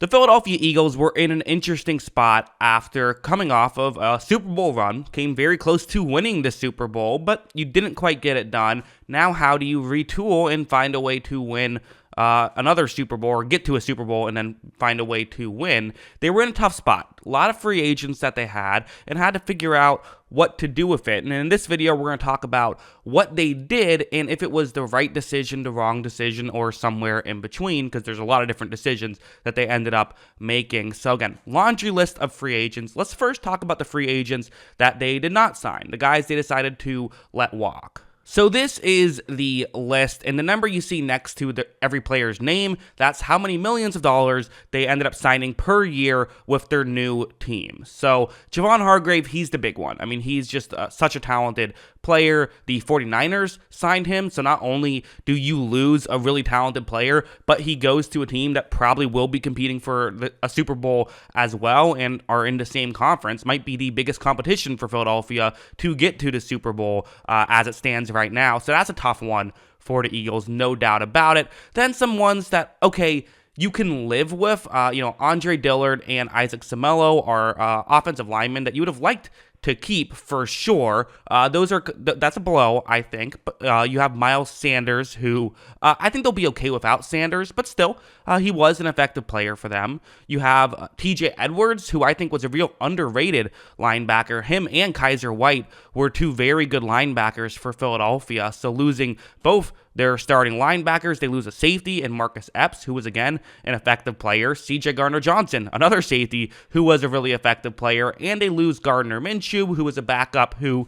The Philadelphia Eagles were in an interesting spot after coming off of a Super Bowl run, came very close to winning the Super Bowl, but you didn't quite get it done. Now, how do you retool and find a way to win another Super Bowl, or get to a Super Bowl and then find a way to win? They were in a tough spot. A lot of free agents that they had and had to figure out what to do with it. And in this video, we're going to talk about what they did and if it was the right decision, the wrong decision, or somewhere in between, because there's a lot of different decisions that they ended up making. So again, laundry list of free agents. Let's first talk about the free agents that they did not sign, the guys they decided to let walk. So this is the list, and the number you see next to every player's name, that's how many millions of dollars they ended up signing per year with their new team. So Javon Hargrave, he's the big one. I mean, he's just such a talented player. The 49ers signed him, so not only do you lose a really talented player, but he goes to a team that probably will be competing for a Super Bowl as well and are in the same conference. Might be the biggest competition for Philadelphia to get to the Super Bowl as it stands right now. So that's a tough one for the Eagles, no doubt about it. Then some ones that, okay, you can live with. Andre Dillard and Isaac Seumalo are offensive linemen that you would have liked to keep for sure. That's a blow, I think. But you have Miles Sanders, who I think they'll be okay without Sanders, but still, he was an effective player for them. You have TJ Edwards, who I think was a real underrated linebacker. Him and Kaiser White were two very good linebackers for Philadelphia. So losing both their starting linebackers, they lose a safety in Marcus Epps, who was, again, an effective player. C.J. Gardner-Johnson, another safety, who was a really effective player. And they lose Gardner Minshew, who was a backup, who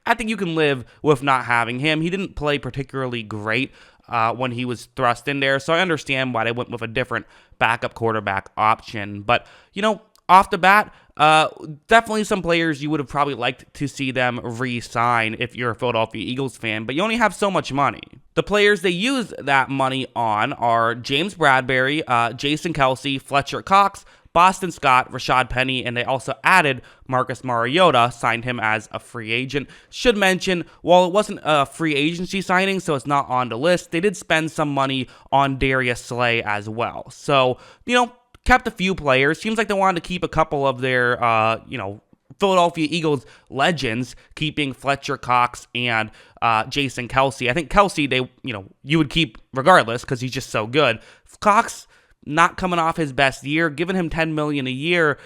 I think you can live with not having him. He didn't play particularly great when he was thrust in there, so I understand why they went with a different backup quarterback option. But, off the bat, definitely some players you would have probably liked to see them re-sign if you're a Philadelphia Eagles fan, but you only have so much money. The players they use that money on are James Bradberry, Jason Kelce, Fletcher Cox, Boston Scott, Rashad Penny, and they also added Marcus Mariota, signed him as a free agent. Should mention, while it wasn't a free agency signing, so it's not on the list, they did spend some money on Darius Slay as well. So, kept a few players. Seems like they wanted to keep a couple of their, Philadelphia Eagles legends, keeping Fletcher Cox and Jason Kelce. I think Kelce, you would keep regardless because he's just so good. Cox, not coming off his best year, giving him $10 million a year.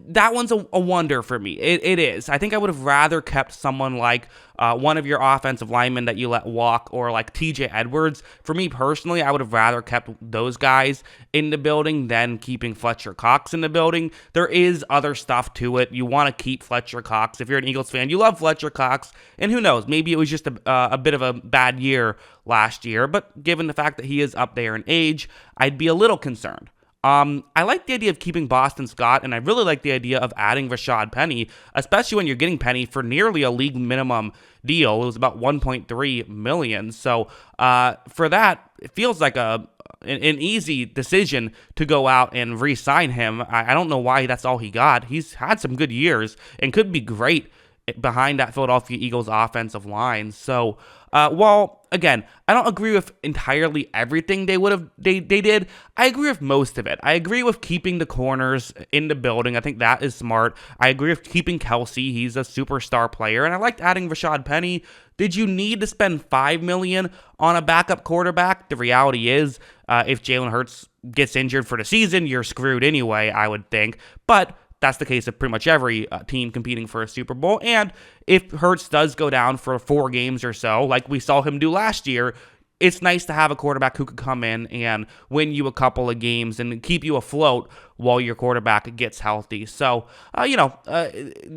That one's a wonder for me. It is. I think I would have rather kept someone like one of your offensive linemen that you let walk, or like TJ Edwards. For me personally, I would have rather kept those guys in the building than keeping Fletcher Cox in the building. There is other stuff to it. You want to keep Fletcher Cox. If you're an Eagles fan, you love Fletcher Cox, and who knows, maybe it was just a bit of a bad year last year, but given the fact that he is up there in age, I'd be a little concerned. I like the idea of keeping Boston Scott, and I really like the idea of adding Rashad Penny, especially when you're getting Penny for nearly a league minimum deal. It was about $1.3 million. So for that, it feels like an easy decision to go out and re-sign him. I don't know why that's all he got. He's had some good years and could be great behind that Philadelphia Eagles offensive line. So while, again, I don't agree with entirely everything they did, I agree with most of it. I agree with keeping the corners in the building. I think that is smart. I agree with keeping Kelce. He's a superstar player. And I liked adding Rashad Penny. Did you need to spend $5 million on a backup quarterback? The reality is, if Jalen Hurts gets injured for the season, you're screwed anyway, I would think. But that's the case of pretty much every team competing for a Super Bowl. And if Hurts does go down for 4 games or so, like we saw him do last year, it's nice to have a quarterback who could come in and win you a couple of games and keep you afloat while your quarterback gets healthy. So,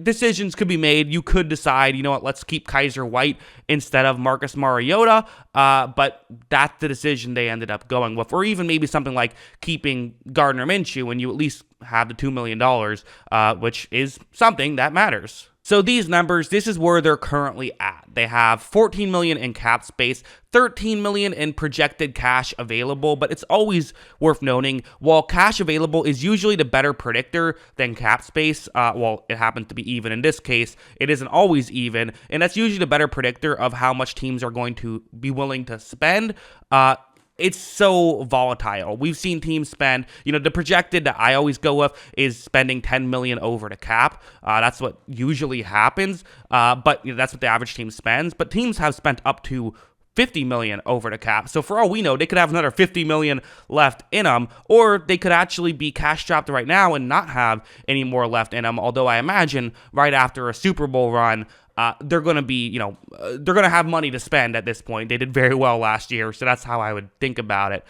decisions could be made. You could decide, let's keep Kaiser White instead of Marcus Mariota, but that's the decision they ended up going with. Or even maybe something like keeping Gardner Minshew, and you at least have the $2 million, which is something that matters. So these numbers, this is where they're currently at. They have $14 million in cap space, $13 million in projected cash available, but it's always worth noting, while cash available is usually the better predictor than cap space, it happens to be even in this case, it isn't always even, and that's usually the better predictor of how much teams are going to be willing to spend. it's so volatile. We've seen teams spend, the projected that I always go with is spending 10 million over the cap. That's what usually happens. But that's what the average team spends. But teams have spent up to 50 million over the cap. So for all we know, they could have another 50 million left in them, or they could actually be cash strapped right now and not have any more left in them. Although I imagine right after a Super Bowl run, they're going to be, they're going to have money to spend at this point. They did very well last year, so that's how I would think about it.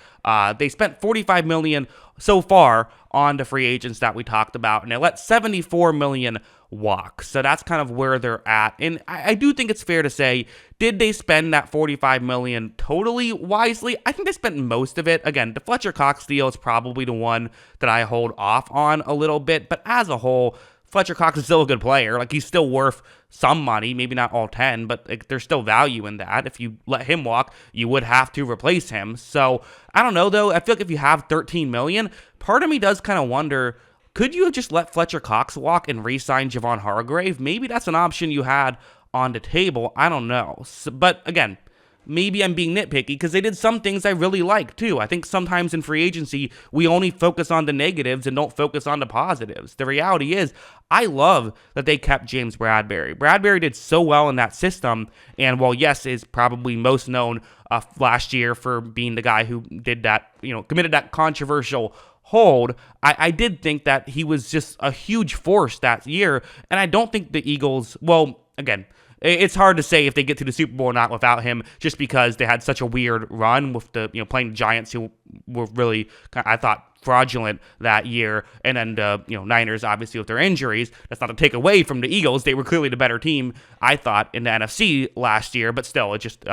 They spent 45 million so far on the free agents that we talked about, and they let 74 million walk. So that's kind of where they're at. And I do think it's fair to say, did they spend that 45 million totally wisely? I think they spent most of it. Again, the Fletcher Cox deal is probably the one that I hold off on a little bit, but as a whole, Fletcher Cox is still a good player. Like, he's still worth some money, maybe not all 10, but there's still value in that. If you let him walk, you would have to replace him. So I don't know, though. I feel like if you have 13 million, part of me does kind of wonder, could you have just let Fletcher Cox walk and re-sign Javon Hargrave? Maybe that's an option you had on the table. I don't know. So, but again, maybe I'm being nitpicky because they did some things I really like too. I think sometimes in free agency, we only focus on the negatives and don't focus on the positives. The reality is, I love that they kept James Bradberry. Bradberry did so well in that system, and while yes, is probably most known last year for being the guy who did that, committed that controversial hold, I did think that he was just a huge force that year, and I don't think the Eagles, well, again, it's hard to say if they get to the Super Bowl or not without him, just because they had such a weird run with the playing the Giants, who were really, I thought, fraudulent that year, and then the Niners obviously with their injuries. That's not to take away from the Eagles; they were clearly the better team, I thought, in the NFC last year. But still, it just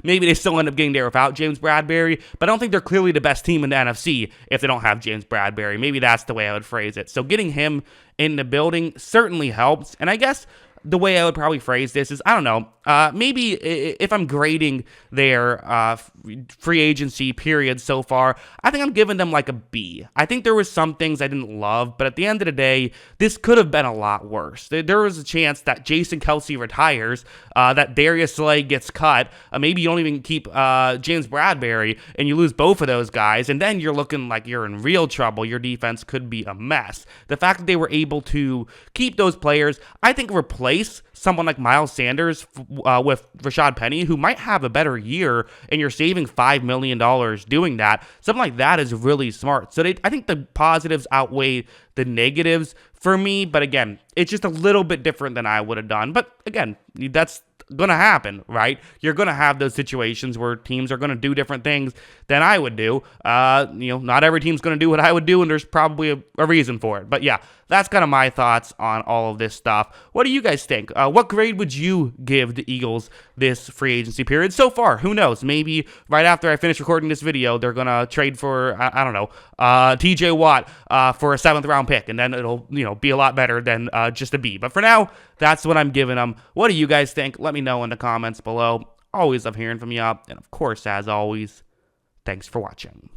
maybe they still end up getting there without James Bradberry. But I don't think they're clearly the best team in the NFC if they don't have James Bradberry. Maybe that's the way I would phrase it. So getting him in the building certainly helps, and I guess the way I would probably phrase this is, I don't know, maybe if I'm grading their free agency period so far, I think I'm giving them like a B. I think there was some things I didn't love, but at the end of the day, this could have been a lot worse. There was a chance that Jason Kelce retires, that Darius Slay gets cut, maybe you don't even keep James Bradberry, and you lose both of those guys, and then you're looking like you're in real trouble. Your defense could be a mess. The fact that they were able to keep those players, I think replace someone like Miles Sanders with Rashad Penny, who might have a better year, and you're saving $5 million doing that. Something like that is really smart. So I think the positives outweigh the negatives for me, but again, it's just a little bit different than I would have done. But again, that's gonna happen, right? You're gonna have those situations where teams are gonna do different things than I would do. Not every team's gonna do what I would do, and there's probably a reason for it. But yeah, that's kind of my thoughts on all of this stuff. What do you guys think? What grade would you give the Eagles this free agency period so far? Who knows? Maybe right after I finish recording this video, they're gonna trade for I don't know, TJ Watt for a 7th round pick, and then it'll be a lot better than just a B. But for now, that's what I'm giving them. What do you guys think? Let me know in the comments below. Always love hearing from you. And of course, as always, thanks for watching.